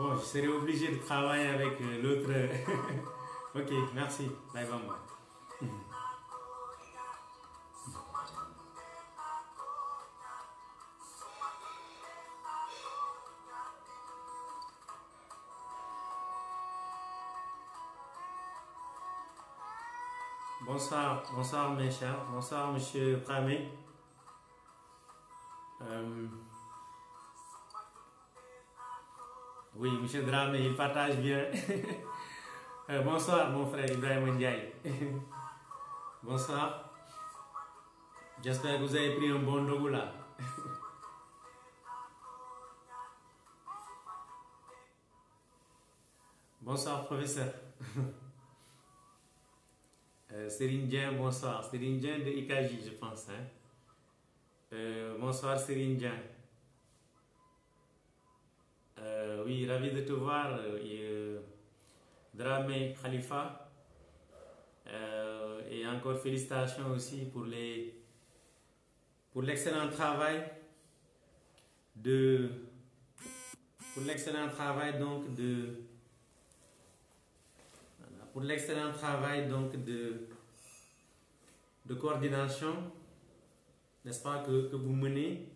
Bon, je serai obligé de travailler avec l'autre. Ok, merci. Bye bye. Bonsoir, bonsoir mes chers, bonsoir monsieur Pramé. Euh, oui, monsieur Dramé, il partage bien. Bonsoir mon frère Ibrahim Ndiaye. Bonsoir. J'espère que vous avez pris un bon dogu là. Bonsoir professeur. Serine Dien, bonsoir. Serine Dien de Ikaji, je pense. Hein? Bonsoir Serine Dien. Oui, ravi de te voir. Dramé Khalifa. Et encore félicitations aussi pour l'excellent travail de coordination, n'est-ce pas, que vous menez.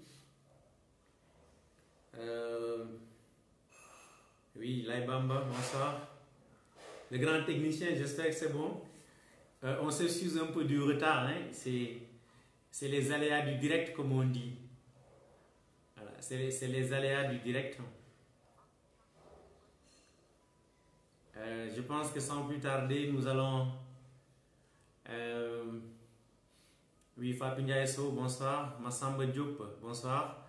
Oui, Laïbamba, bonsoir. Le grand technicien, j'espère que c'est bon. On s'excuse un peu du retard, hein? C'est les aléas du direct, comme on dit. Voilà, c'est les aléas du direct. Je pense que sans plus tarder, nous allons... oui, Fatou Ndiaye-Sow, bonsoir. Massamba Diop, bonsoir.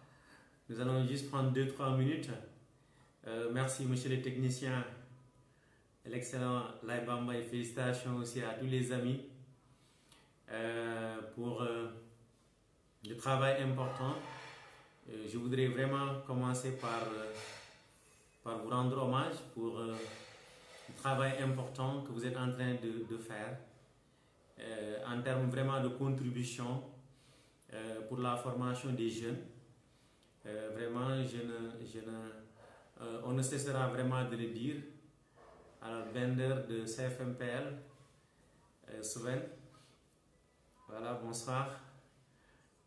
Nous allons juste prendre 2-3 minutes. Merci, monsieur le technicien. L'excellent Laïbamba et félicitations aussi à tous les amis pour le travail important. Je voudrais vraiment commencer par vous rendre hommage pour le travail important que vous êtes en train de faire en termes vraiment de contribution pour la formation des jeunes. Vraiment, on ne cessera vraiment de le dire. Alors, Bender de CFMPL, Sven, voilà, bonsoir.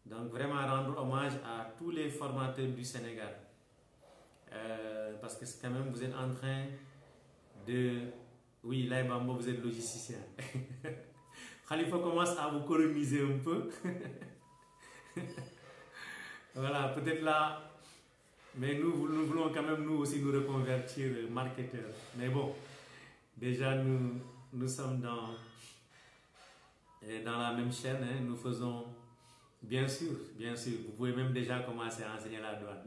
Donc, vraiment rendre hommage à tous les formateurs du Sénégal. Parce que quand même, vous êtes en train de... Oui, là, Bambo, vous êtes logisticien. Khalifa commence à vous coloniser un peu. Voilà, peut-être là... Mais nous voulons quand même, nous aussi, nous reconvertir marketeurs. Mais bon... Déjà, nous sommes dans la même chaîne, hein. Nous faisons, bien sûr, vous pouvez même déjà commencer à enseigner la douane.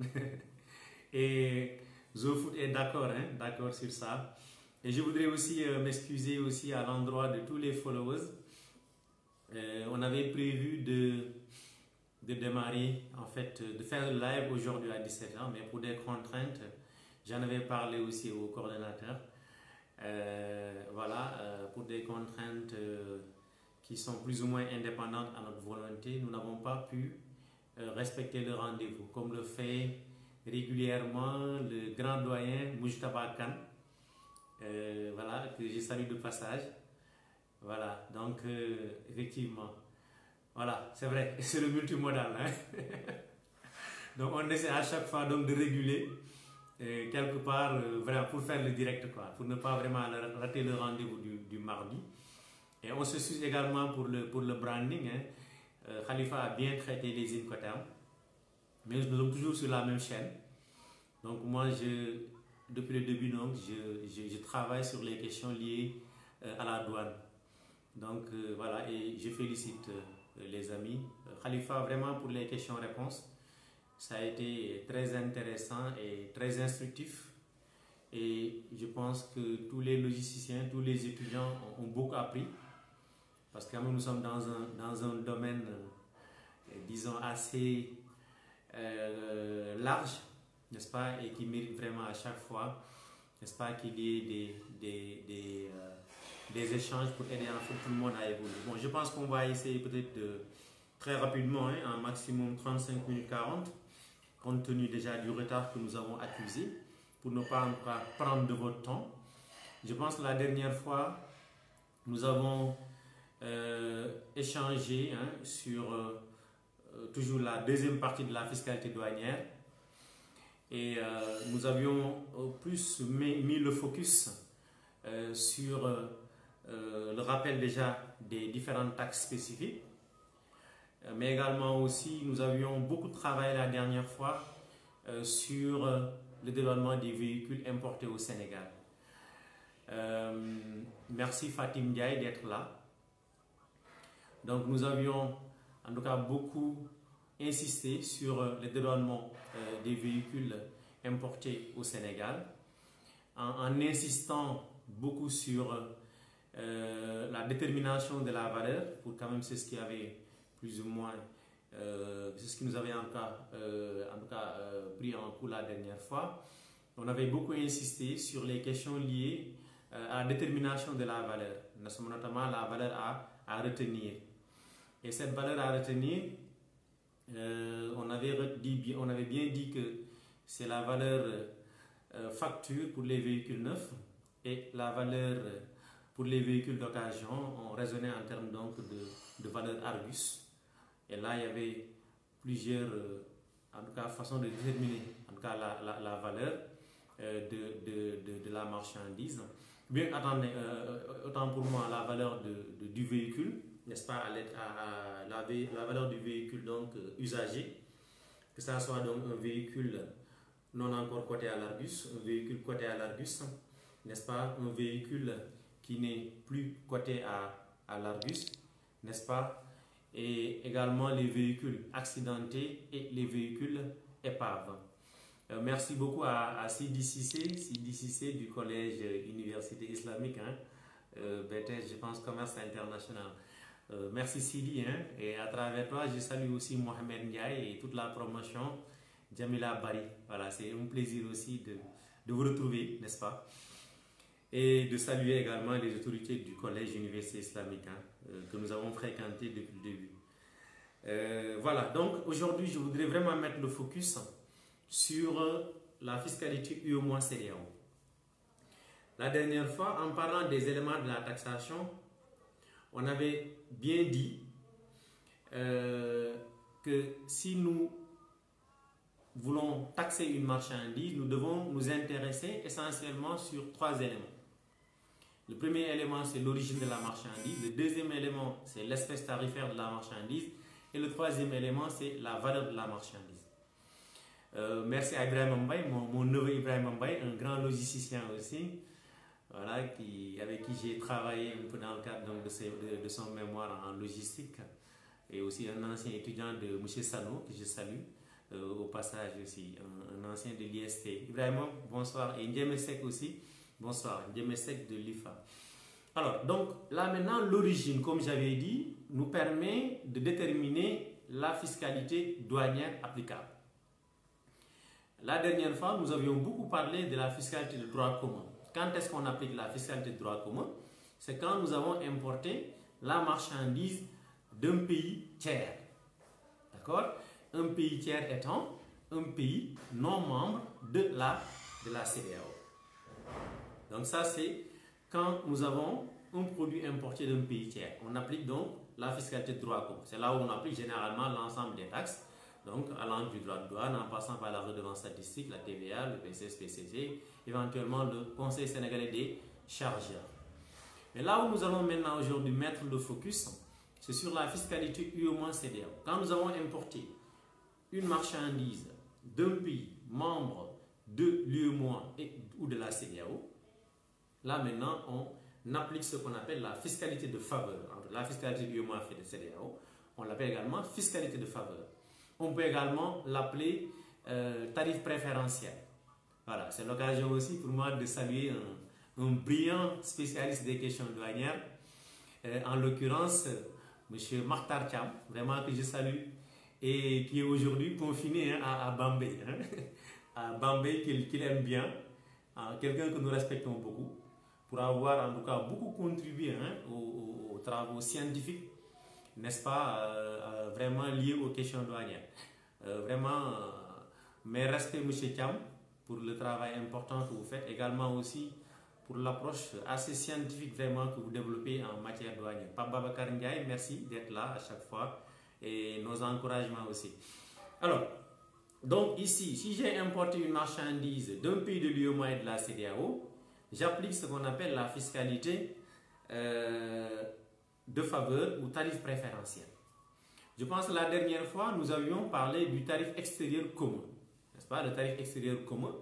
Et Zofoot est d'accord, hein, d'accord sur ça. Et je voudrais aussi m'excuser aussi à l'endroit de tous les followers. On avait prévu de démarrer, en fait, de faire le live aujourd'hui à 17h, mais pour des contraintes, j'en avais parlé aussi au coordonnateur. Voilà, pour des contraintes qui sont plus ou moins indépendantes à notre volonté, nous n'avons pas pu respecter le rendez-vous, comme le fait régulièrement le grand doyen Moujtaba Khan, voilà, que je salue de passage. Voilà, donc effectivement, voilà, c'est vrai, c'est le multimodal. Hein? Donc on essaie à chaque fois donc de réguler. Quelque part, vraiment pour faire le direct, quoi, pour ne pas vraiment rater le rendez-vous du mardi. Et on se suit également pour le branding. Hein. Khalifa a bien traité les Incoterms, mais nous sommes toujours sur la même chaîne. Donc moi, depuis le début, donc, je travaille sur les questions liées à la douane. Donc voilà, et je félicite les amis. Khalifa, vraiment pour les questions-réponses. Ça a été très intéressant et très instructif. Et je pense que tous les logisticiens, tous les étudiants ont beaucoup appris. Parce que nous sommes dans un domaine, disons, assez large, n'est-ce pas, et qui mérite vraiment à chaque fois, n'est-ce pas, qu'il y ait des échanges pour aider en fait tout le monde à évoluer. Bon, je pense qu'on va essayer peut-être très rapidement, hein, en maximum 35 minutes 40. Compte tenu déjà du retard que nous avons accusé. pour ne pas en tout cas prendre de votre temps. Je pense que la dernière fois, nous avons échangé sur toujours la deuxième partie de la fiscalité douanière et nous avions plus mis le focus sur le rappel déjà des différentes taxes spécifiques, mais également aussi nous avions beaucoup travaillé la dernière fois sur le développement des véhicules importés au Sénégal. Merci Fatim Ndiaye d'être là. Donc nous avions en tout cas beaucoup insisté sur le développement des véhicules importés au Sénégal, en insistant beaucoup sur la détermination de la valeur, pour quand même c'est ce qui avait plus ou moins, c'est ce qui nous avait en tout cas pris en coup la dernière fois. On avait beaucoup insisté sur les questions liées à la détermination de la valeur, notamment la valeur à retenir. Et cette valeur à retenir, on avait bien dit que c'est la valeur facture pour les véhicules neufs et la valeur pour les véhicules d'occasion. On raisonnait en termes donc de valeur Argus. Et là, il y avait plusieurs en tout cas, façons de déterminer en tout cas, la valeur de la marchandise. Bien, attendez, autant pour moi, la valeur du véhicule, n'est-ce pas, la valeur du véhicule donc usagé, que ça soit donc un véhicule non encore coté à l'Argus, un véhicule coté à l'Argus, n'est-ce pas, un véhicule qui n'est plus coté à l'Argus, n'est-ce pas, et également les véhicules accidentés et les véhicules épaves. Merci beaucoup à Sidi Cissé du collège Université Islamique, BTS, je pense, Commerce International. Merci Sidi, et à travers toi, je salue aussi Mohamed Ndiaye et toute la promotion Jamila Bari. Voilà, c'est un plaisir aussi de vous retrouver, n'est-ce pas? Et de saluer également les autorités du collège Université Islamique que nous avons fréquenté depuis le début. Voilà, donc aujourd'hui, je voudrais vraiment mettre le focus sur la fiscalité UEMOA-CEDEAO. La dernière fois, en parlant des éléments de la taxation, on avait bien dit que si nous voulons taxer une marchandise, nous devons nous intéresser essentiellement sur trois éléments. Le premier élément, c'est l'origine de la marchandise. Le deuxième élément, c'est l'espèce tarifaire de la marchandise. Et le troisième élément, c'est la valeur de la marchandise. Merci à Ibrahim Mbaye, mon neveu Ibrahim Mbaye, un grand logisticien aussi, voilà, avec qui j'ai travaillé un peu dans le cadre donc, de son mémoire en logistique, et aussi un ancien étudiant de M. Sano, que je salue au passage aussi, un ancien de l'IST. Ibrahim, bonsoir, et Ndiemesek aussi, bonsoir, Ndiemesek de l'IFA. Alors, donc là maintenant, l'origine, comme j'avais dit, nous permet de déterminer la fiscalité douanière applicable. La dernière fois, nous avions beaucoup parlé de la fiscalité de droit commun. Quand est-ce qu'on applique la fiscalité de droit commun? C'est quand nous avons importé la marchandise d'un pays tiers. D'accord? Un pays tiers étant un pays non membre de la CEDEAO. Donc ça, c'est quand nous avons un produit importé d'un pays tiers. On applique donc la fiscalité de droit commun. C'est là où on applique généralement l'ensemble des taxes. Donc, allant du droit de douane, en passant par la redevance statistique, la TVA, le PCS-PCG, éventuellement le Conseil sénégalais des chargeurs. Mais là où nous allons maintenant aujourd'hui mettre le focus, c'est sur la fiscalité UEMOA-CEDEAO. Quand nous avons importé une marchandise d'un pays membre de l'UEMOA ou de la CEDEAO, là maintenant on applique ce qu'on appelle la fiscalité de faveur. Entre la fiscalité UEMOA et de CEDEAO, on l'appelle également fiscalité de faveur. On peut également l'appeler tarif préférentiel. Voilà, c'est l'occasion aussi pour moi de saluer un brillant spécialiste des questions douanières, en l'occurrence M. Makhtar Thiam, vraiment que je salue, et qui est aujourd'hui confiné à Bambey, à Bambey qu'il aime bien, quelqu'un que nous respectons beaucoup, pour avoir en tout cas beaucoup contribué aux travaux scientifiques, n'est-ce pas, vraiment liés aux questions douanières. Vraiment, mes respects, M. Thiam, pour le travail important que vous faites, également aussi pour l'approche assez scientifique vraiment que vous développez en matière douanière. Pape Babacar Ndiaye, merci d'être là à chaque fois et nos encouragements aussi. Alors, donc ici, si j'ai importé une marchandise d'un pays de l'UEMOA et de la CEDEAO, j'applique ce qu'on appelle la fiscalité de faveur ou tarif préférentiel. Je pense que la dernière fois, nous avions parlé du tarif extérieur commun, n'est-ce pas? Le tarif extérieur commun,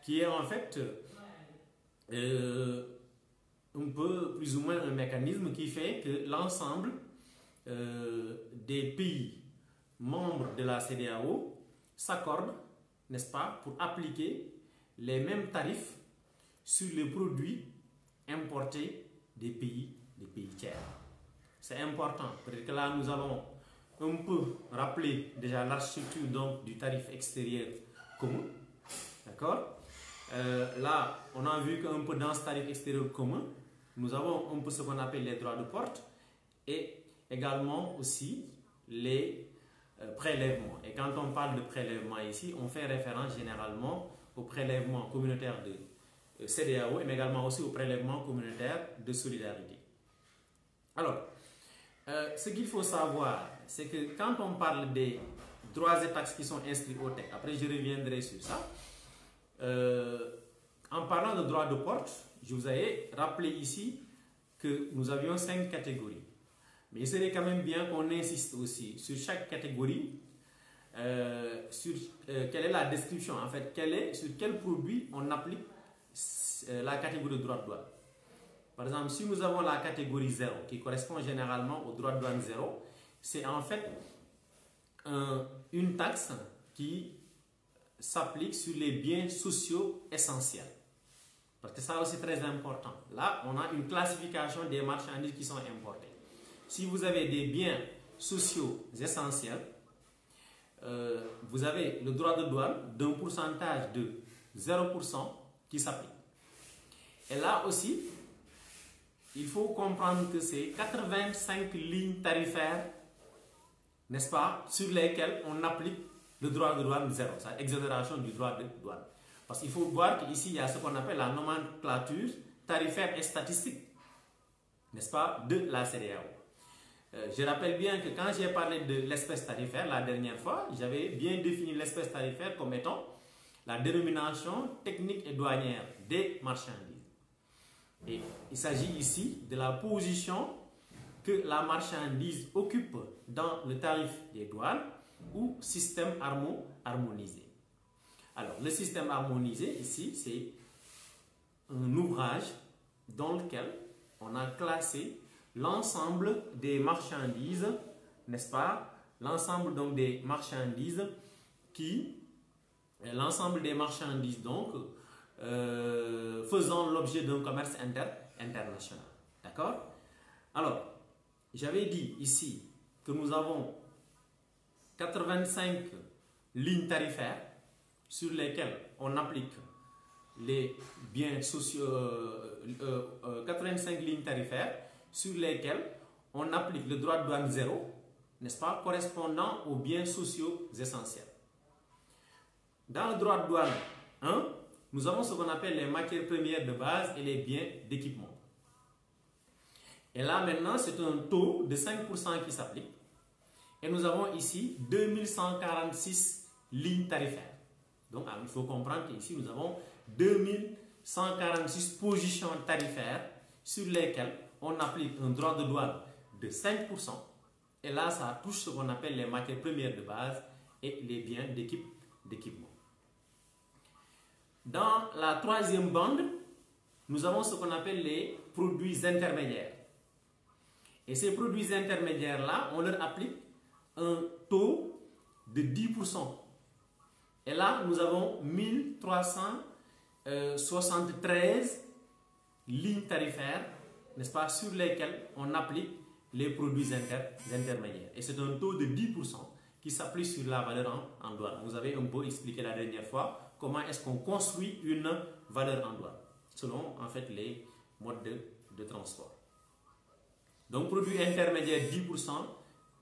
qui est en fait un peu plus ou moins un mécanisme qui fait que l'ensemble des pays membres de la CEDEAO s'accordent, n'est-ce pas, pour appliquer les mêmes tarifs sur les produits importés des pays tiers. C'est important. Peut-être que là, nous allons un peu rappeler déjà l'architecture donc du tarif extérieur commun. D'accord? Là, on a vu qu'un peu dans ce tarif extérieur commun, nous avons un peu ce qu'on appelle les droits de porte et également aussi les prélèvements. Et quand on parle de prélèvement ici, on fait référence généralement aux prélèvements communautaires de CEDEAO, mais également aussi aux prélèvements communautaires de solidarité. Alors, ce qu'il faut savoir, c'est que quand on parle des droits et taxes qui sont inscrits au texte, après je reviendrai sur ça, en parlant de droits de porte, je vous ai rappelé ici que nous avions 5 catégories. Mais il serait quand même bien qu'on insiste aussi sur chaque catégorie, sur quelle est la description, en fait, sur quel produit on applique la catégorie de droit de douane. Par exemple, si nous avons la catégorie 0, qui correspond généralement au droit de douane 0, c'est en fait une taxe qui s'applique sur les biens sociaux essentiels. Parce que ça aussi très important. Là, on a une classification des marchandises qui sont importées. Si vous avez des biens sociaux essentiels, vous avez le droit de douane d'un pourcentage de 0% qui s'applique. Et là aussi, il faut comprendre que c'est 85 lignes tarifaires, n'est-ce pas, sur lesquelles on applique le droit de douane 0, c'est exonération du droit de douane. Parce qu'il faut voir qu'ici, il y a ce qu'on appelle la nomenclature tarifaire et statistique, n'est-ce pas, de la CEDEAO. Je rappelle bien que quand j'ai parlé de l'espèce tarifaire la dernière fois, j'avais bien défini l'espèce tarifaire comme étant la dénomination technique et douanière des marchandises. Et il s'agit ici de la position que la marchandise occupe dans le tarif des douanes ou système harmonisé. Alors, le système harmonisé ici, c'est un ouvrage dans lequel on a classé l'ensemble des marchandises, n'est-ce pas? L'ensemble donc des marchandises donc faisant l'objet d'un commerce international. D'accord? Alors, j'avais dit ici que nous avons 85 lignes tarifaires sur lesquelles on applique les biens sociaux, 85 lignes tarifaires sur lesquelles on applique le droit de douane 0, n'est-ce pas, correspondant aux biens sociaux essentiels. Dans le droit de douane 1, nous avons ce qu'on appelle les matières premières de base et les biens d'équipement. Et là maintenant, c'est un taux de 5% qui s'applique. Et nous avons ici 2146 lignes tarifaires. Donc il faut comprendre qu'ici nous avons 2146 positions tarifaires sur lesquelles on applique un droit de douane de 5%. Et là, ça touche ce qu'on appelle les matières premières de base et les biens d'équipement. Dans la troisième bande, nous avons ce qu'on appelle les produits intermédiaires. Et ces produits intermédiaires-là, on leur applique un taux de 10%. Et là, nous avons 1373 lignes tarifaires, n'est-ce pas, sur lesquelles on applique les produits intermédiaires. Et c'est un taux de 10% qui s'applique sur la valeur en douane. Vous avez un peu expliqué la dernière fois comment est-ce qu'on construit une valeur en douane, selon en fait les modes de transport. Donc, produit intermédiaire 10%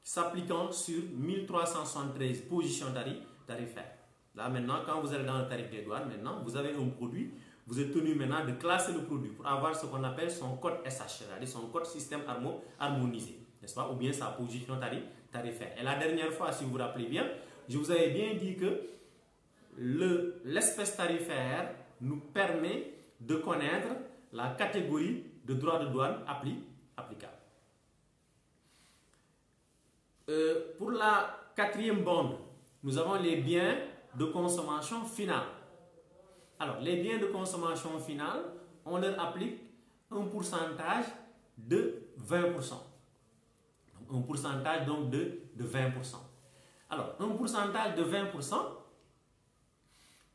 s'appliquant sur 1373 positions tarifaires. Là, maintenant, quand vous allez dans le tarif des douanes, maintenant, vous avez un produit, vous êtes tenu maintenant de classer le produit pour avoir ce qu'on appelle son code SH, c'est-à-dire son code système harmonisé, n'est-ce pas? Ou bien sa position tarifaire. Et la dernière fois, si vous vous rappelez bien, je vous avais bien dit que l'espèce tarifaire nous permet de connaître la catégorie de droits de douane applicable. Pour la quatrième bande, nous avons les biens de consommation finale. Alors, les biens de consommation finale, on leur applique un pourcentage de 20%. Un pourcentage donc de 20%. Alors, un pourcentage de 20%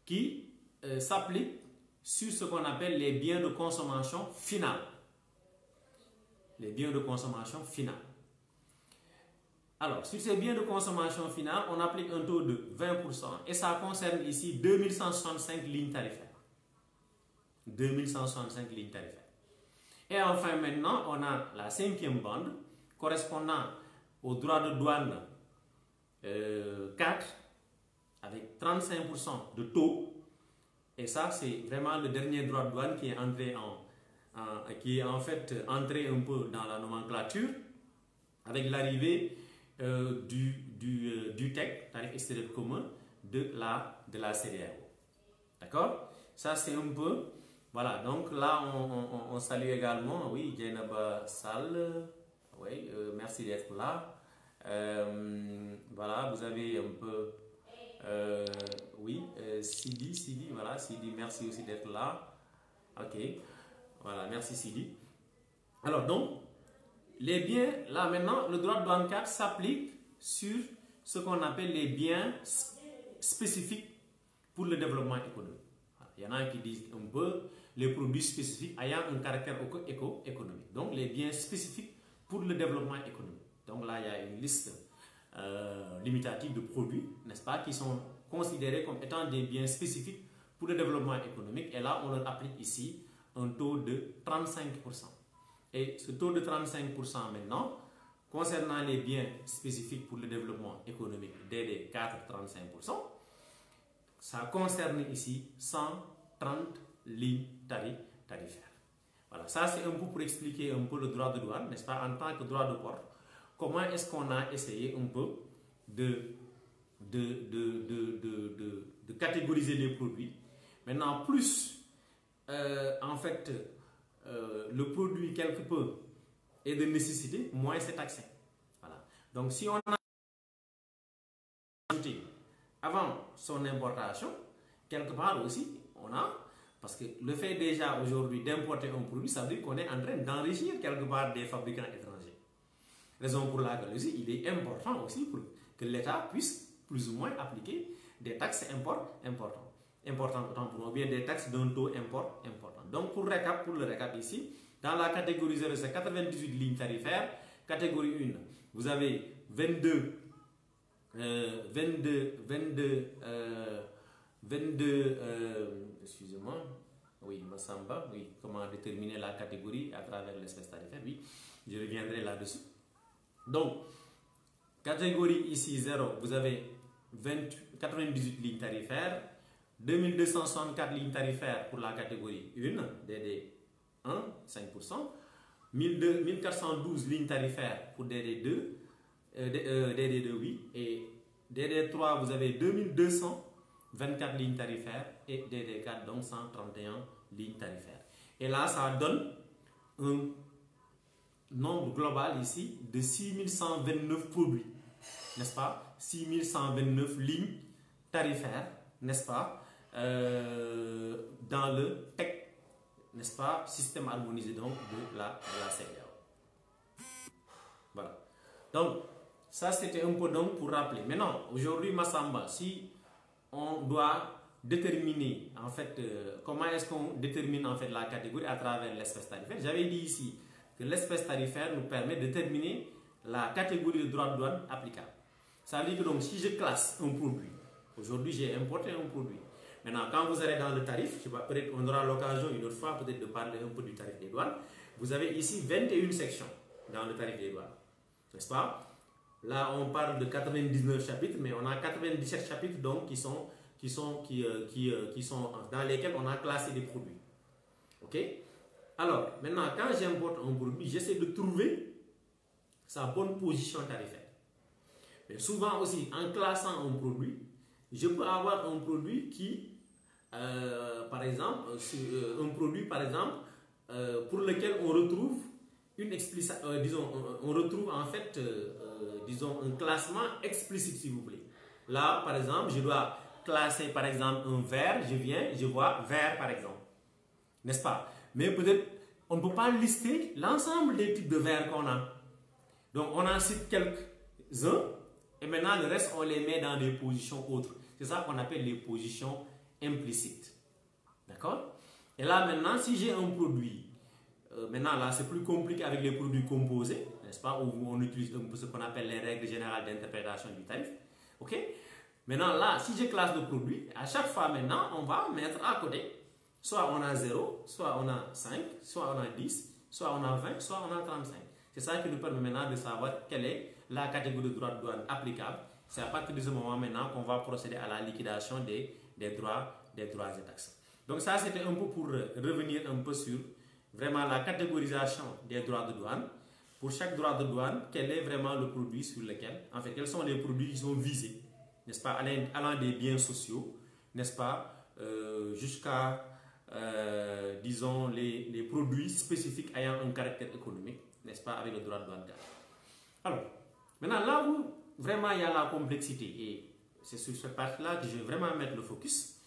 qui s'applique sur ce qu'on appelle les biens de consommation finale. Les biens de consommation finale. Alors, sur ces biens de consommation finale, on applique un taux de 20% et ça concerne ici 2165 lignes tarifaires. 2165 lignes tarifaires. Et enfin, maintenant, on a la cinquième bande correspondant au droit de douane 4 avec 35% de taux. Et ça, c'est vraiment le dernier droit de douane qui est entré en fait entré un peu dans la nomenclature avec l'arrivée du TEC, tarif extérieur commun, de la CEDEAO. D'accord? Ça, c'est un peu. Voilà, donc là, on salue également, oui, Djenaba Sall, oui, merci d'être là. Voilà, vous avez un peu, oui, Sidi, voilà, Sidi, merci aussi d'être là. Ok, voilà, merci Sidi. Alors, donc, les biens, là maintenant, le droit de douane 4 s'applique sur ce qu'on appelle les biens spécifiques pour le développement économique. Il y en a qui disent un peu les produits spécifiques ayant un caractère économique. Donc, les biens spécifiques pour le développement économique. Donc là, il y a une liste limitative de produits, n'est-ce pas, qui sont considérés comme étant des biens spécifiques pour le développement économique. Et là, on leur applique ici un taux de 35%. Et ce taux de 35% maintenant, concernant les biens spécifiques pour le développement économique, DD 4,35%, ça concerne ici 130 lignes tarifaires. Voilà, ça c'est un peu pour expliquer un peu le droit de douane, n'est-ce pas, en tant que droit de port. Comment est-ce qu'on a essayé un peu de catégoriser les produits. Maintenant, plus en fait le produit quelque peu est de nécessité, moins c'est taxé. Voilà. Donc si on a avant son importation, quelque part aussi, on a, parce que le fait déjà aujourd'hui d'importer un produit, ça veut dire qu'on est en train d'enrichir quelque part des fabricants étrangers. Raison pour laquelle aussi, il est important aussi pour que l'État puisse plus ou moins appliquer des taxes importantes autant pour nous, bien des taxes d'un taux important. Donc pour le récap ici, dans la catégorie 0, c'est 98 lignes tarifaires. Catégorie 1, vous avez 22 excusez-moi, oui, Massamba, oui, comment déterminer la catégorie à travers l'espèce tarifaire, oui, je reviendrai là-dessus. Donc, catégorie ici 0, vous avez 98 lignes tarifaires, 2264 lignes tarifaires pour la catégorie 1, DD 1, 5%, 1412 lignes tarifaires pour DD2, DD2, oui, et DD3, vous avez 2224 lignes tarifaires et DD4, donc 131 lignes tarifaires. Et là, ça donne un nombre global ici de 6129 produits, n'est-ce pas? 6129 lignes tarifaires, n'est-ce pas? Dans le TEC, n'est-ce pas? Système harmonisé donc de la CEDEAO. Voilà. Donc, ça c'était un peu donc pour rappeler. Maintenant, aujourd'hui, Massamba, si on doit déterminer en fait comment est-ce qu'on détermine en fait la catégorie à travers l'espèce tarifaire, j'avais dit ici que l'espèce tarifaire nous permet de déterminer la catégorie de droit de douane applicable. Ça veut dire que donc si je classe un produit, aujourd'hui j'ai importé un produit. Maintenant, quand vous allez dans le tarif, peut-être on aura l'occasion une autre fois peut-être de parler un peu du tarif des douanes. Vous avez ici 21 sections dans le tarif des douanes, n'est-ce pas? Là, on parle de 99 chapitres, mais on a 97 chapitres donc qui sont dans lesquels on a classé des produits. Ok? Alors, maintenant, quand j'importe un produit, j'essaie de trouver sa bonne position tarifaire. Mais souvent aussi, en classant un produit, je peux avoir un produit qui, par exemple, pour lequel on retrouve on retrouve en fait, un classement explicite, s'il vous plaît. Là, par exemple, je dois classer, par exemple, un verre, je vois verre, par exemple. N'est-ce pas? Mais peut-être, on ne peut pas lister l'ensemble des types de verres qu'on a. Donc, on en cite quelques-uns, et maintenant, le reste, on les met dans des positions autres. C'est ça qu'on appelle les positions implicites. D'accord? Et là, maintenant, si j'ai un produit, maintenant, là, c'est plus compliqué avec les produits composés, n'est-ce pas? Où on utilise ce qu'on appelle les règles générales d'interprétation du tarif. OK? Maintenant, là, si je classe le produit, à chaque fois, maintenant, on va mettre à côté. Soit on a 0, soit on a 5, soit on a 10, soit on a 20, soit on a 35. C'est ça qui nous permet maintenant de savoir quelle est la catégorie de droits de douane applicable. C'est à partir de ce moment maintenant qu'on va procéder à la liquidation des droits et taxes. Donc ça, c'était un peu pour revenir un peu sur vraiment la catégorisation des droits de douane. Pour chaque droit de douane, quel est vraiment le produit sur lequel, en fait, quels sont les produits qui sont visés, n'est-ce pas, allant des biens sociaux, n'est-ce pas, jusqu'à, disons, les produits spécifiques ayant un caractère économique, n'est-ce pas, avec le droit de douane. Alors, maintenant, là où vraiment il y a la complexité, et c'est sur cette partie-là que je vais vraiment mettre le focus,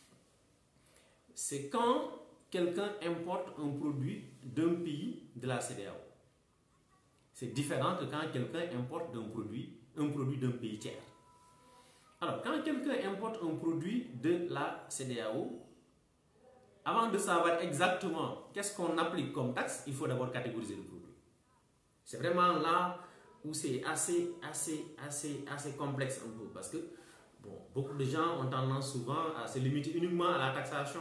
c'est quand quelqu'un importe un produit d'un pays de la CEDEAO. C'est différent que quand quelqu'un importe un produit d'un pays tiers. Alors, quand quelqu'un importe un produit de la CEDEAO, avant de savoir exactement qu'est-ce qu'on applique comme taxe, il faut d'abord catégoriser le produit. C'est vraiment là où c'est assez complexe un peu, parce que beaucoup de gens ont tendance souvent à se limiter uniquement à la taxation,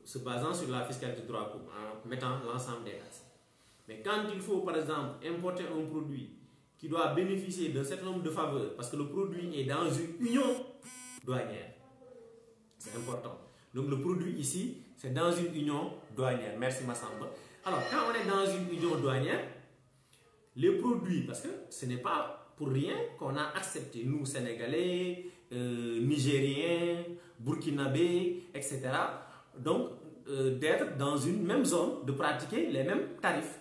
se basant sur la fiscalité de droit commun, en mettant l'ensemble des taxes. Mais quand il faut, par exemple, importer un produit qui doit bénéficier d'un certain nombre de faveurs, parce que le produit est dans une union douanière, c'est important. Donc le produit ici, c'est dans une union douanière. Merci Massamba. Alors, quand on est dans une union douanière, les produits, parce que ce n'est pas pour rien qu'on a accepté, nous Sénégalais, Nigériens, Burkinabés, etc., donc d'être dans une même zone, de pratiquer les mêmes tarifs.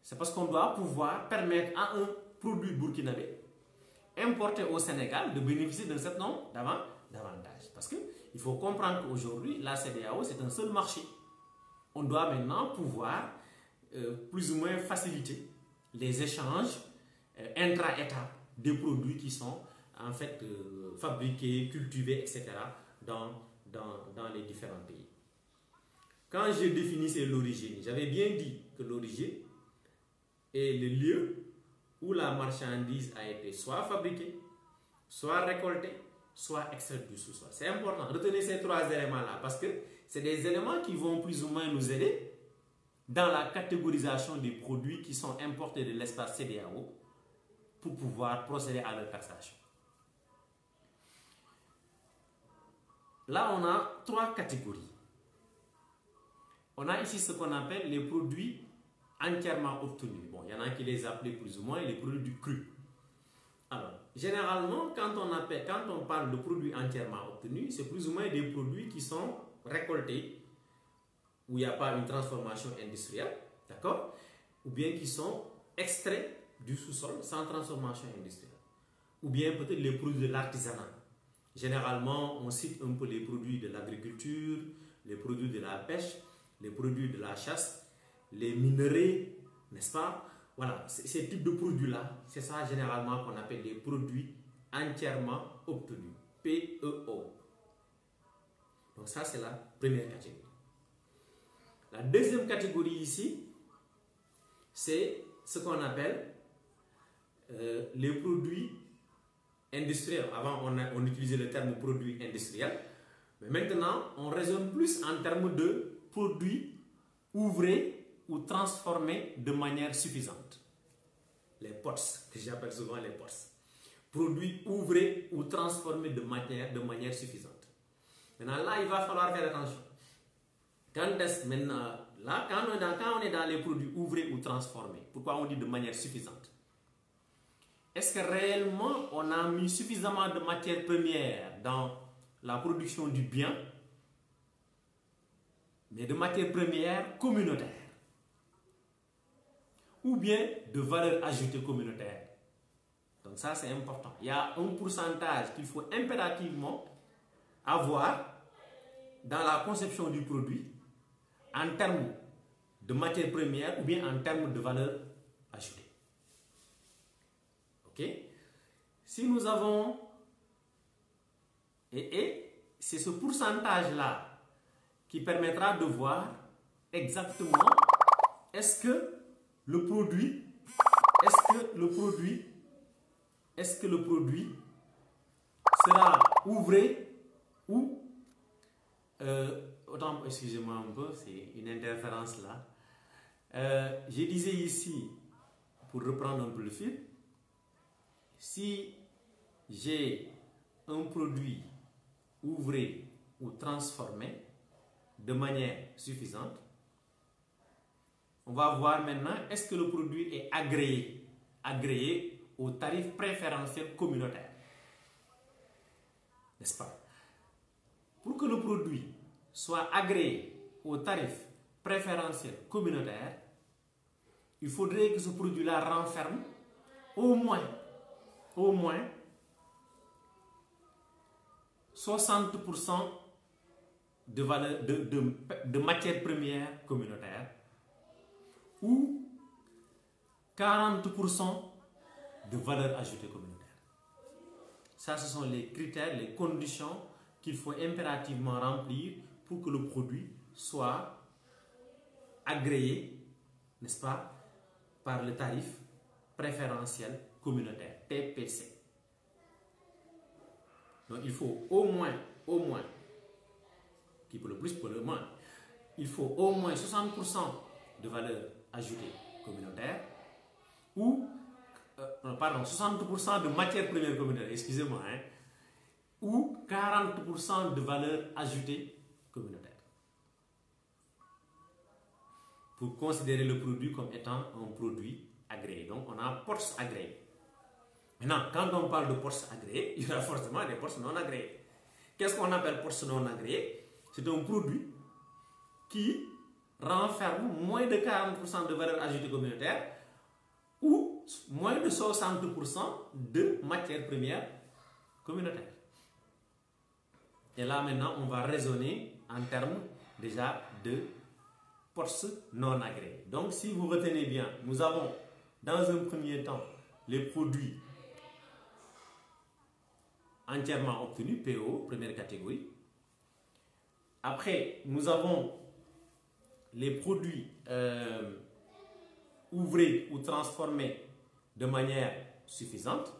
C'est parce qu'on doit pouvoir permettre à un produit burkinabé importé au Sénégal de bénéficier d'un certain nombre d'avantages. Parce qu'il faut comprendre qu'aujourd'hui, la CEDEAO, c'est un seul marché. On doit maintenant pouvoir plus ou moins faciliter les échanges intra-État des produits qui sont en fait fabriqués, cultivés, etc. dans les différents pays. Quand je définissais l'origine, j'avais bien dit que l'origine est le lieu où la marchandise a été soit fabriquée, soit récoltée, soit extraite du sous-sol. C'est important. Retenez ces trois éléments-là parce que c'est des éléments qui vont plus ou moins nous aider dans la catégorisation des produits qui sont importés de l'espace CEDEAO pour pouvoir procéder à leur taxation. Là, on a trois catégories. On a ici ce qu'on appelle les produits entièrement obtenus. Bon, il y en a qui les appellent plus ou moins les produits crus. Alors, généralement, quand on parle de produits entièrement obtenus, c'est plus ou moins des produits qui sont récoltés, où il n'y a pas une transformation industrielle, d'accord? Ou bien qui sont extraits du sous-sol sans transformation industrielle. Ou bien peut-être les produits de l'artisanat. Généralement, on cite un peu les produits de l'agriculture, les produits de la pêche, les produits de la chasse, les minerais, n'est-ce pas? Voilà, ces types de produits-là, c'est ça généralement qu'on appelle les produits entièrement obtenus, PEO. Donc ça, c'est la première catégorie. La deuxième catégorie ici, c'est ce qu'on appelle les produits industriels. Avant, on utilisait le terme produit industriel, mais maintenant, on raisonne plus en termes de produits ouvrés ou transformés de manière suffisante. Les POTS, que j'appelle souvent les POTS. Produits ouvrés ou transformés de manière suffisante. Maintenant, là, il va falloir faire attention. Quand on est dans les produits ouvrés ou transformés, pourquoi on dit de manière suffisante? Est-ce que réellement on a mis suffisamment de matières premières dans la production du bien, mais de matières premières communautaires, ou bien de valeur ajoutée communautaire? Donc ça, c'est important. Il y a un pourcentage qu'il faut impérativement avoir dans la conception du produit en termes de matières premières ou bien en termes de valeur ajoutée. Ok? Si nous avons, et c'est ce pourcentage-là qui permettra de voir exactement est-ce que le produit sera ouvré ou autant, excusez-moi un peu, c'est une interférence là. Je disais ici, pour reprendre un peu le fil, si j'ai un produit ouvré ou transformé de manière suffisante, on va voir maintenant est-ce que le produit est agréé au tarif préférentiel communautaire. N'est-ce pas? Pour que le produit soit agréé au tarif préférentiel communautaire, il faudrait que ce produit-là renferme au moins 60% de matières premières communautaires ou 40% de valeur ajoutée communautaire. Ça, ce sont les critères, les conditions qu'il faut impérativement remplir pour que le produit soit agréé, n'est-ce pas, par le tarif préférentiel communautaire, TPC. Donc il faut au moins, qui peut le plus, peut le moins, il faut au moins 60% de valeur ajoutée communautaire ou, 60% de matières premières communautaires, excusez-moi, ou 40% de valeur ajoutée communautaire. Pour considérer le produit comme étant un produit agréé. Donc on a PORS agréé. Maintenant, quand on parle de PORS agréé, il y aura forcément des PORS non agréés. Qu'est-ce qu'on appelle PORS non agréé? C'est un produit qui renferme moins de 40% de valeur ajoutée communautaire ou moins de 60% de matières premières communautaires. Et là maintenant, on va raisonner en termes déjà de PORS non agréés. Donc si vous retenez bien, nous avons dans un premier temps les produits entièrement obtenus, PO, première catégorie. Après, nous avons les produits ouvrés ou transformés de manière suffisante.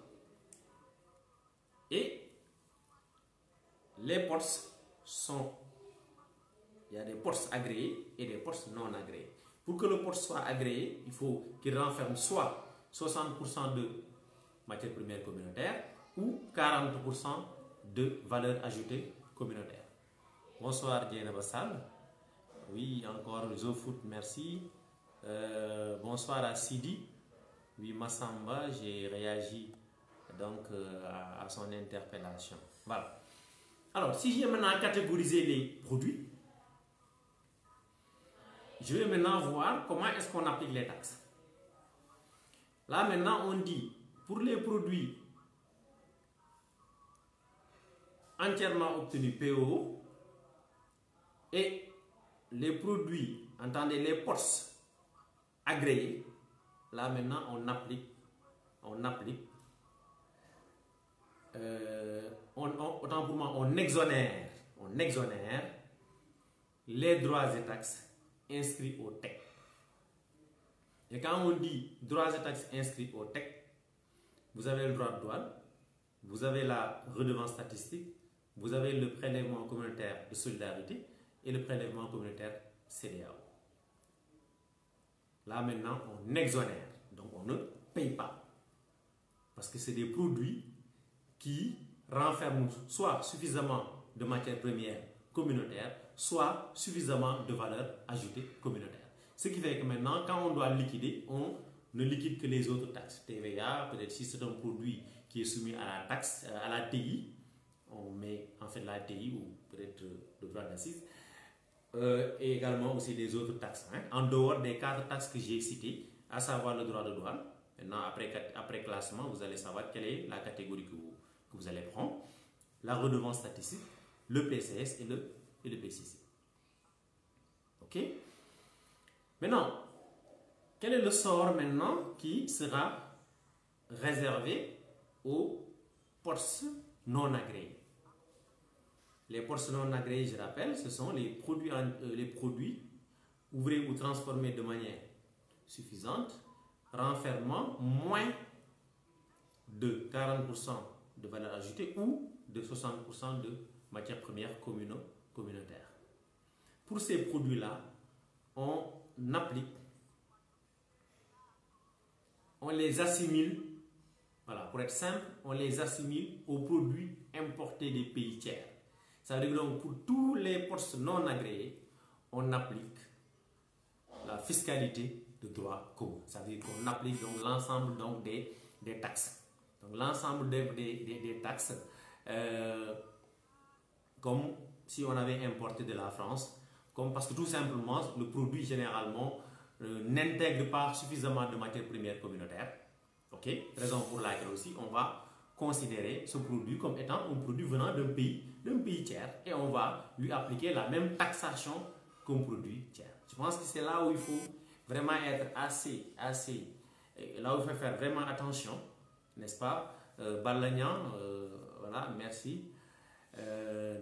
Et les PORS sont, il y a des PORS agréés et des PORS non agréés. Pour que le PORS soit agréé, il faut qu'il renferme soit 60% de matières premières communautaires ou 40% de valeur ajoutée communautaire. Bonsoir Diana Bassal. Oui, encore Zofoot, merci. Bonsoir à Sidi. Oui, Massamba, j'ai réagi donc à son interpellation. Voilà. Alors, si j'ai maintenant catégorisé les produits, je vais maintenant voir comment est-ce qu'on applique les taxes. Là, maintenant, on dit, pour les produits entièrement obtenus PO et les produits, entendez, les PORS agréés, là, maintenant, on applique, autant pour moi, on exonère les droits et taxes inscrits au TEC. Et quand on dit droits et taxes inscrits au TEC, vous avez le droit de douane, vous avez la redevance statistique, vous avez le prélèvement communautaire de solidarité et le prélèvement communautaire CEDEAO. Là maintenant, on exonère, donc on ne paye pas. Parce que c'est des produits qui renferment soit suffisamment de matières premières communautaire, soit suffisamment de valeur ajoutée communautaire. Ce qui fait que maintenant, quand on doit liquider, on ne liquide que les autres taxes. TVA, peut-être si c'est un produit qui est soumis à la taxe, à la TI, on met en fait la TI ou peut-être le droit d'assise, et également aussi les autres taxes, hein, en dehors des 4 taxes que j'ai citées, à savoir le droit de douane. Maintenant, après classement, vous allez savoir quelle est la catégorie que vous allez prendre, la redevance statistique, le PCS et le PCC. Ok? Maintenant, quel est le sort maintenant qui sera réservé aux postes non agréés? Les postes non agréés, je rappelle, ce sont les produits ouvrés ou transformés de manière suffisante, renfermant moins de 40% de valeur ajoutée ou de 60% de matières premières communautaires. Pour ces produits-là, on les assimile, voilà, pour être simple, on les assimile aux produits importés des pays tiers. Ça veut dire donc pour tous les postes non agréés, on applique la fiscalité de droit commun. Ça veut dire qu'on applique donc l'ensemble donc des taxes. Donc l'ensemble des taxes, comme si on avait importé de la France, parce que tout simplement, le produit généralement n'intègre pas suffisamment de matières premières communautaires. Ok, raison pour laquelle aussi on va considérer ce produit comme étant un produit venant d'un pays tiers et on va lui appliquer la même taxation qu'un produit tiers. Je pense que c'est là où il faut vraiment être là où il faut faire vraiment attention, n'est-ce pas? Balagnan, voilà, merci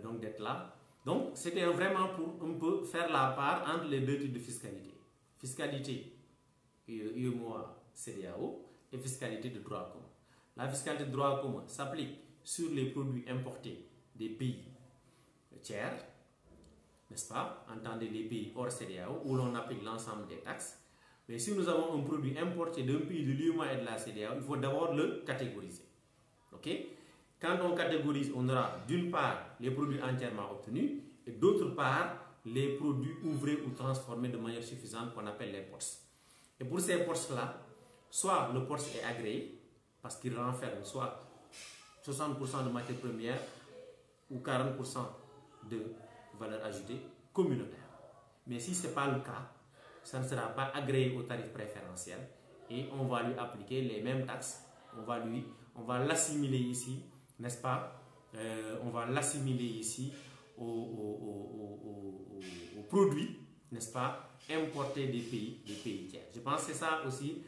donc d'être là. Donc c'était vraiment pour un peu faire la part entre les deux types de fiscalité. Fiscalité UEMOA CEDEAO et fiscalité de droit commun. La fiscalité de droit commun s'applique sur les produits importés des pays tiers, n'est-ce pas? Entendez les pays hors CEDEAO où l'on applique l'ensemble des taxes. Mais si nous avons un produit importé d'un pays de l'UEMOA et de la CEDEAO, il faut d'abord le catégoriser. Ok? Quand on catégorise, on aura d'une part les produits entièrement obtenus et d'autre part les produits ouvrés ou transformés de manière suffisante qu'on appelle les POTS. Et pour ces POTS-là, soit le POTS est agréé parce qu'il renferme soit 60% de matières premières ou 40% de valeur ajoutée communautaire. Mais si ce n'est pas le cas, ça ne sera pas agréé au tarif préférentiel et on va lui appliquer les mêmes taxes. On va l'assimiler ici, n'est-ce pas? On va l'assimiler ici aux produits, n'est-ce pas, importés des pays tiers. Je pense que c'est ça aussi,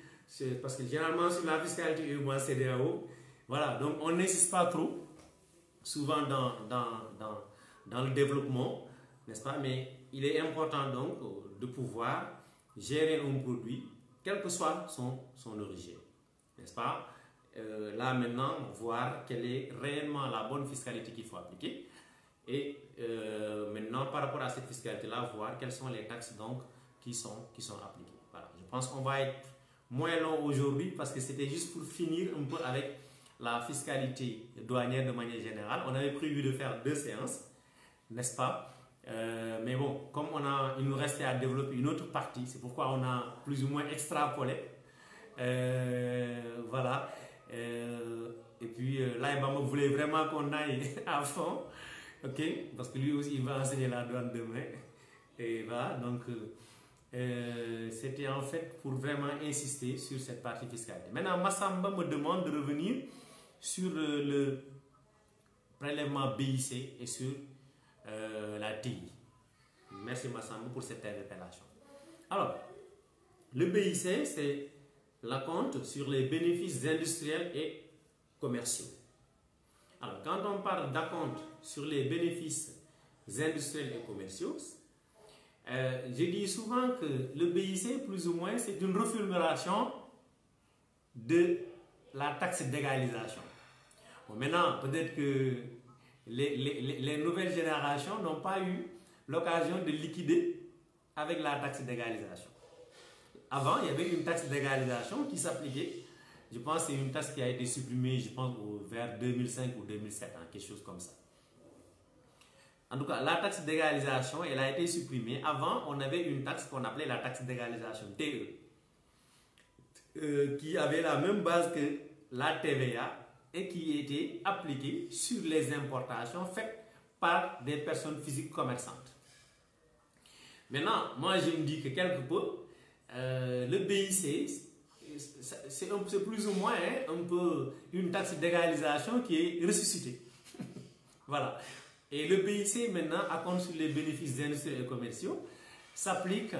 parce que généralement sur la fiscalité UEMOA CEDEAO, voilà, donc on n'insiste pas trop, souvent dans le développement, n'est-ce pas? Mais il est important donc de pouvoir gérer un produit, quelle que soit son origine, n'est-ce pas? Là maintenant, voir quelle est réellement la bonne fiscalité qu'il faut appliquer. Et maintenant, par rapport à cette fiscalité-là, voir quelles sont les taxes donc, qui sont appliquées. Voilà. Je pense qu'on va être moins long aujourd'hui parce que c'était juste pour finir un peu avec la fiscalité douanière de manière générale. On avait prévu de faire 2 séances, n'est-ce pas? Mais bon, comme il nous restait à développer une autre partie, c'est pourquoi on a plus ou moins extrapolé. Voilà. Et puis là, Ibama voulait vraiment qu'on aille à fond. Ok, parce que lui aussi il va enseigner la douane demain. Et voilà, donc c'était en fait pour vraiment insister sur cette partie fiscalité. Maintenant, Massamba me demande de revenir sur le prélèvement BIC et sur la TI. Merci Massamba pour cette interpellation. Alors, le BIC, c'est l'acompte sur les bénéfices industriels et commerciaux. Alors, quand on parle d'acompte sur les bénéfices industriels et commerciaux, je dis souvent que le BIC, plus ou moins, c'est une reformulation de la taxe d'égalisation. Bon, maintenant, peut-être que les nouvelles générations n'ont pas eu l'occasion de liquider avec la taxe d'égalisation. Avant, il y avait une taxe d'égalisation qui s'appliquait. Je pense que c'est une taxe qui a été supprimée, je pense, vers 2005 ou 2007, hein, quelque chose comme ça. En tout cas, la taxe d'égalisation, elle a été supprimée. Avant, on avait une taxe qu'on appelait la taxe d'égalisation, TE, qui avait la même base que la TVA et qui était appliquée sur les importations faites par des personnes physiques commerçantes. Maintenant, moi je me dis que quelque peu, le BIC, c'est plus ou moins un peu une taxe d'égalisation qui est ressuscitée. Voilà. Et le BIC maintenant, à compte sur les bénéfices industriels et commerciaux, s'applique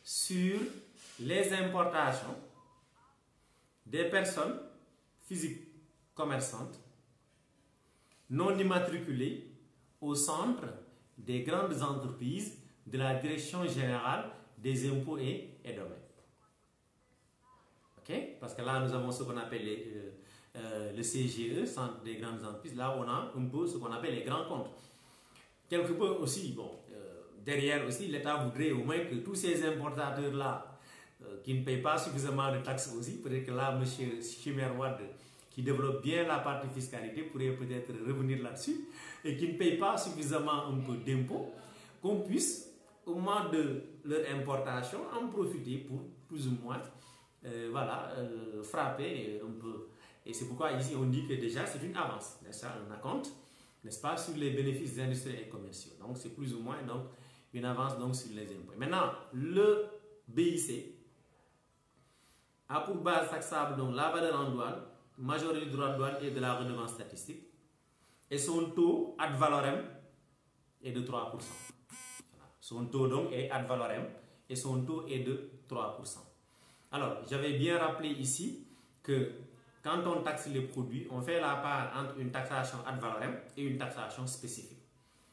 sur les importations des personnes physiques commerçantes non immatriculées au centre des grandes entreprises de la Direction générale des impôts et domaines. Ok? Parce que là, nous avons ce qu'on appelle le CGE, Centre des grandes entreprises. Là, on a un peu ce qu'on appelle les grands comptes. Quelque peu aussi, bon, derrière aussi, l'État voudrait au moins que tous ces importateurs-là, qui ne payent pas suffisamment de taxes aussi, peut-être que là, M. Chimerwad, qui développe bien la partie fiscalité, pourrait peut-être revenir là-dessus, et qui ne payent pas suffisamment un peu d'impôts, qu'on puisse, au moment de leur importation, en profiter pour plus ou moins, voilà, frapper un peu. Et c'est pourquoi ici on dit que déjà c'est une avance, n'est-ce pas, un acompte, n'est-ce pas, sur les bénéfices industriels et commerciaux. Donc c'est plus ou moins donc une avance donc sur les impôts. Maintenant, le BIC a pour base taxable donc la valeur en douane, majorité du droit de douane et de la redevance statistique, et son taux ad valorem est de 3%. Voilà. Son taux donc est ad valorem et son taux est de 3%. Alors, j'avais bien rappelé ici que quand on taxe les produits, on fait la part entre une taxation ad valorem et une taxation spécifique.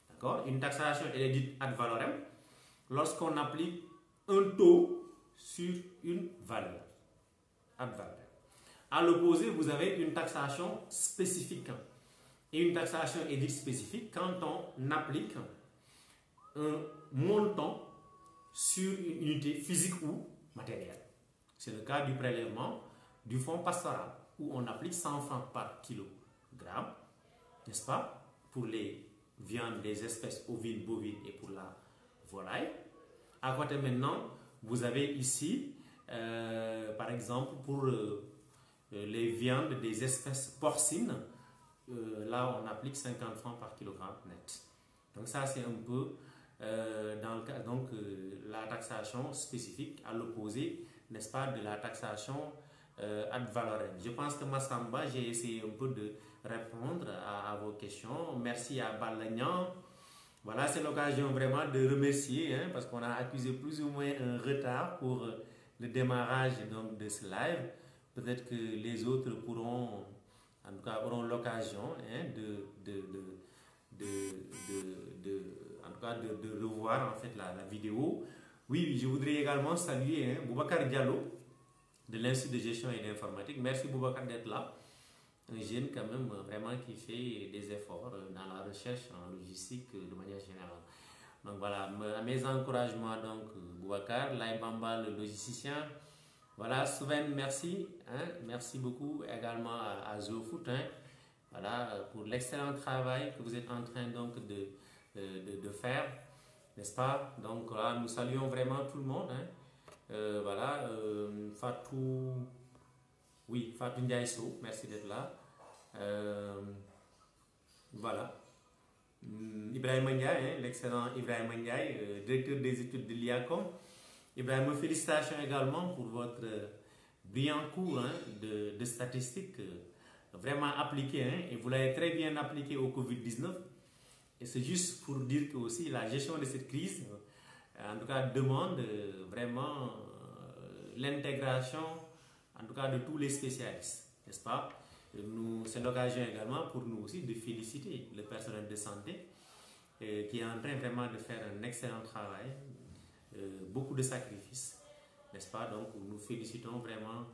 D'accord? Une taxation, elle est dite ad valorem lorsqu'on applique un taux sur une valeur. Ad valorem. À l'opposé, vous avez une taxation spécifique. Et une taxation est dite spécifique quand on applique un montant sur une unité physique ou matérielle. C'est le cas du prélèvement du fonds pastoral où on applique 100 francs par kilogramme, n'est-ce pas, pour les viandes des espèces ovines, bovines et pour la volaille. À côté maintenant, vous avez ici, par exemple, pour les viandes des espèces porcines, là on applique 50 francs par kilogramme net. Donc ça c'est un peu dans le cas, donc, la taxation spécifique à l'opposé, n'est-ce pas, de la taxation ad valorem. Je pense que Massamba, j'ai essayé un peu de répondre à vos questions. Merci à Balagnan. Voilà, c'est l'occasion vraiment de remercier, parce qu'on a accusé plus ou moins un retard pour le démarrage donc, de ce live. Peut-être que les autres pourront, en tout cas, auront l'occasion de revoir en fait la vidéo. Oui, je voudrais également saluer Boubacar Diallo de l'Institut de gestion et d'informatique. Merci Boubacar d'être là. Un jeune quand même vraiment qui fait des efforts dans la recherche en logistique de manière générale. Donc voilà, mes encouragements donc Boubacar, Laïbamba le logisticien. Voilà, Souven, merci. Merci beaucoup également à ZooFoot. Voilà, pour l'excellent travail que vous êtes en train donc de faire, n'est-ce pas? Donc là, nous saluons vraiment tout le monde. Voilà, Fatou, oui, Fatou Ndiaïso, merci d'être là. Voilà. Ibrahim Ndiaye, l'excellent Ibrahim Ndiaye, directeur des études de l'IACOM. Ibrahim, félicitations également pour votre brillant cours de statistiques vraiment appliqué, et vous l'avez très bien appliqué au Covid-19. Et c'est juste pour dire que aussi la gestion de cette crise, en tout cas, demande vraiment l'intégration, en tout cas, de tous les spécialistes, n'est-ce pas? C'est l'occasion également pour nous aussi de féliciter le personnel de santé qui est en train vraiment de faire un excellent travail, beaucoup de sacrifices, n'est-ce pas? Donc nous félicitons vraiment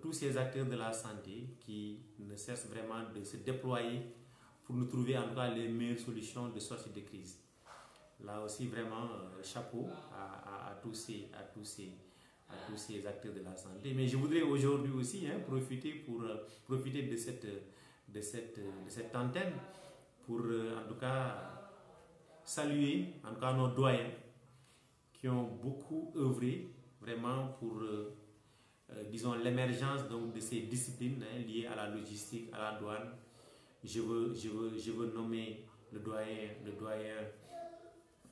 tous ces acteurs de la santé qui ne cessent vraiment de se déployer pour nous trouver en tout cas les meilleures solutions de sortie de crise. Là aussi vraiment chapeau à tous ces acteurs de la santé. Mais je voudrais aujourd'hui aussi profiter de cette antenne pour en tout cas saluer en tout cas nos doyens qui ont beaucoup œuvré vraiment pour, disons, l'émergence donc de ces disciplines liées à la logistique, à la douane. Je veux nommer le doyen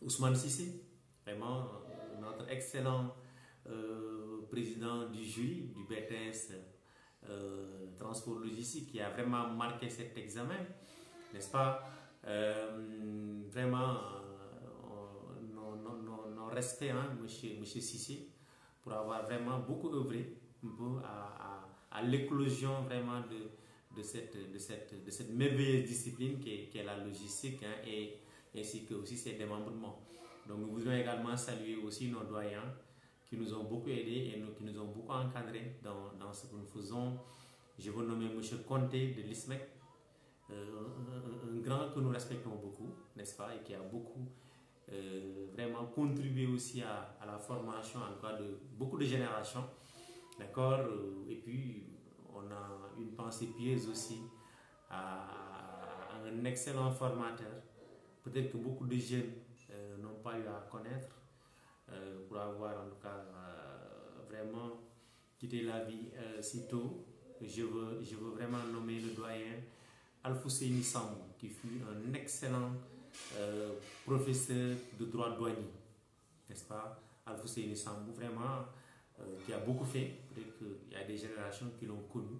Ousmane Sissé, vraiment notre excellent président du jury du BTS Transport Logistique qui a vraiment marqué cet examen, n'est-ce pas? Vraiment, nos respects, monsieur Sissé, pour avoir vraiment beaucoup œuvré un peu à l'éclosion vraiment de cette merveilleuse discipline qui est la logistique et ainsi que aussi ses démembrements. Donc nous voudrions également saluer aussi nos doyens qui nous ont beaucoup aidés et qui nous ont beaucoup encadrés dans ce que nous faisons. Je veux nommer M. Conté de l'ISMEC, un grand que nous respectons beaucoup, n'est-ce pas, et qui a beaucoup vraiment contribué aussi à la formation en cas de beaucoup de générations, d'accord. Et puis on a une pensée pieuse aussi à un excellent formateur, peut-être que beaucoup de jeunes n'ont pas eu à connaître, pour avoir en tout cas vraiment quitté la vie si tôt. Je veux vraiment nommer le doyen Alfousseni Sambou, qui fut un excellent professeur de droit douanier, n'est-ce pas? Alfousseni Sambou, vraiment, qui a beaucoup fait. Peut-être qu'il y a des générations qui l'ont connu.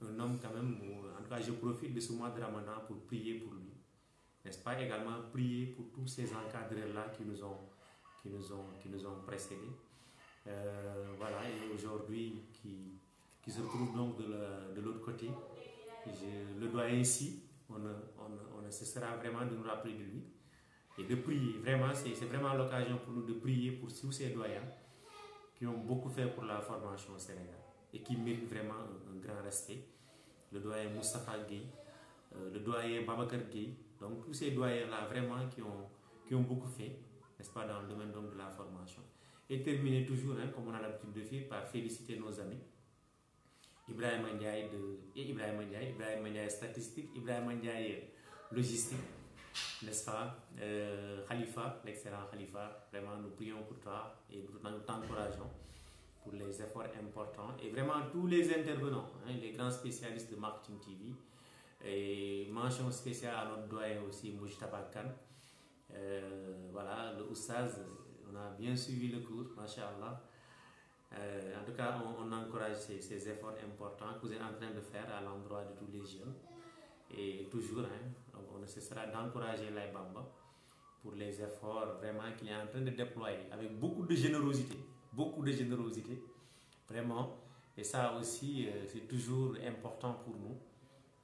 Un homme quand même, en tout cas je profite de ce mois de Ramadan pour prier pour lui, n'est-ce pas? Également prier pour tous ces encadreurs-là qui nous ont précédés. Voilà, et aujourd'hui qui se retrouve donc de l'autre côté. Le doyen ici, on ne cessera vraiment de nous rappeler de lui et de prier. Vraiment, c'est vraiment l'occasion pour nous de prier pour tous ces doyens qui ont beaucoup fait pour la formation au Sénégal et qui méritent vraiment un grand respect. Le doyen Moustapha Gueye, le doyen Babacar Gueye, donc tous ces doyens-là vraiment qui ont beaucoup fait, n'est-ce pas, dans le domaine donc de la formation. Et terminer toujours, comme on a l'habitude de faire, par féliciter nos amis. Ibrahima Ndiaye statistique, Ibrahima Ndiaye logistique, n'est-ce pas? Khalifa, l'excellent Khalifa, vraiment nous prions pour toi et nous t'encourageons pour les efforts importants et vraiment tous les intervenants, les grands spécialistes de Marketing TV, et mention spéciale à notre doyen aussi Moujtaba Khan. Voilà, le Oustaz, on a bien suivi le cours, Masha'Allah. En tout cas, on encourage ces efforts importants que vous êtes en train de faire à l'endroit de tous les jeunes. Et toujours, on ne cessera d'encourager les Bamba pour les efforts vraiment qu'il est en train de déployer avec beaucoup de générosité, vraiment. Et ça aussi, c'est toujours important pour nous,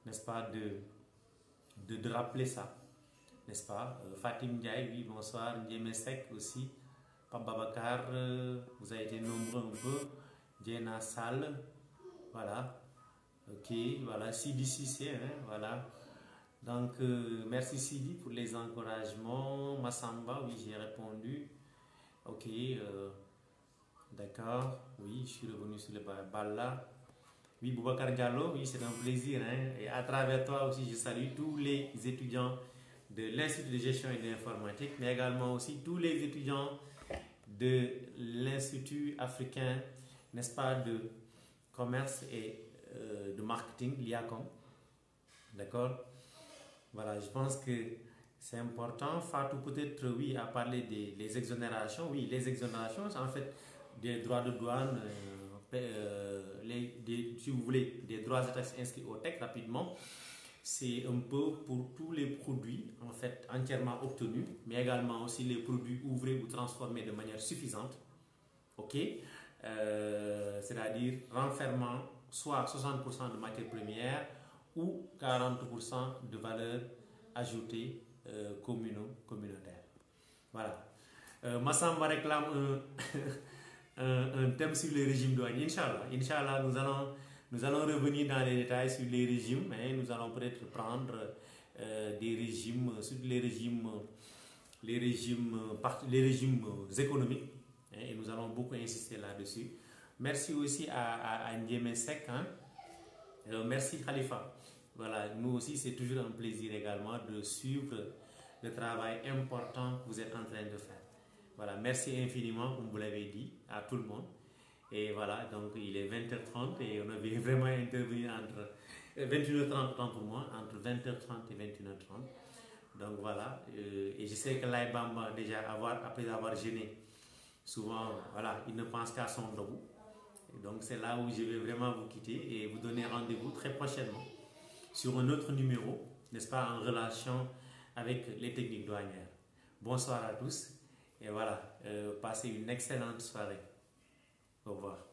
n'est-ce pas, de rappeler ça, n'est-ce pas? Fatim Ndiaye, oui, bonsoir. Ndiemesek aussi. Pape Babacar, vous avez été nombreux un peu. Diana Sall, voilà. Ok, voilà. Sidi Cissé, voilà. Donc, merci Sidi pour les encouragements. Massamba, oui, j'ai répondu. Ok, d'accord. Oui, je suis revenu sur le Balla. Oui, Boubacar Diallo, oui, c'est un plaisir. Et à travers toi aussi, je salue tous les étudiants de l'Institut de gestion et d'informatique, mais également aussi tous les étudiants de l'Institut africain, n'est-ce pas, de commerce et de marketing, l'IACOM. D'accord? Voilà, je pense que c'est important. Fatou peut-être, oui, a parlé des exonérations. Oui, les exonérations, c'est en fait des droits de douane, si vous voulez, des droits et taxes inscrits au TEC rapidement. C'est un peu pour tous les produits en fait entièrement obtenus, mais également aussi les produits ouvrés ou transformés de manière suffisante. Ok, c'est-à-dire renfermant soit 60% de matières premières ou 40% de valeur ajoutée communautaire. Voilà. Massamba réclame un thème sur les régimes douaniers. Inch'Allah, nous allons revenir dans les détails sur les régimes, mais nous allons peut-être prendre des régimes, surtout les régimes économiques, et nous allons beaucoup insister là-dessus. Merci aussi à Ndiemesek, merci Khalifa. Voilà, nous aussi c'est toujours un plaisir également de suivre le travail important que vous êtes en train de faire. Voilà, merci infiniment, comme vous l'avez dit, à tout le monde. Et voilà, donc il est 20h30 et on avait vraiment intervenu entre 21h30 pour moi, entre 20h30 et 21h30. Donc voilà, et je sais que l'Aïbamba, déjà, après avoir gêné, souvent, voilà, il ne pense qu'à son debout. Donc c'est là où je vais vraiment vous quitter et vous donner rendez-vous très prochainement sur un autre numéro, n'est-ce pas, en relation avec les techniques douanières. Bonsoir à tous et voilà, passez une excellente soirée. Au revoir.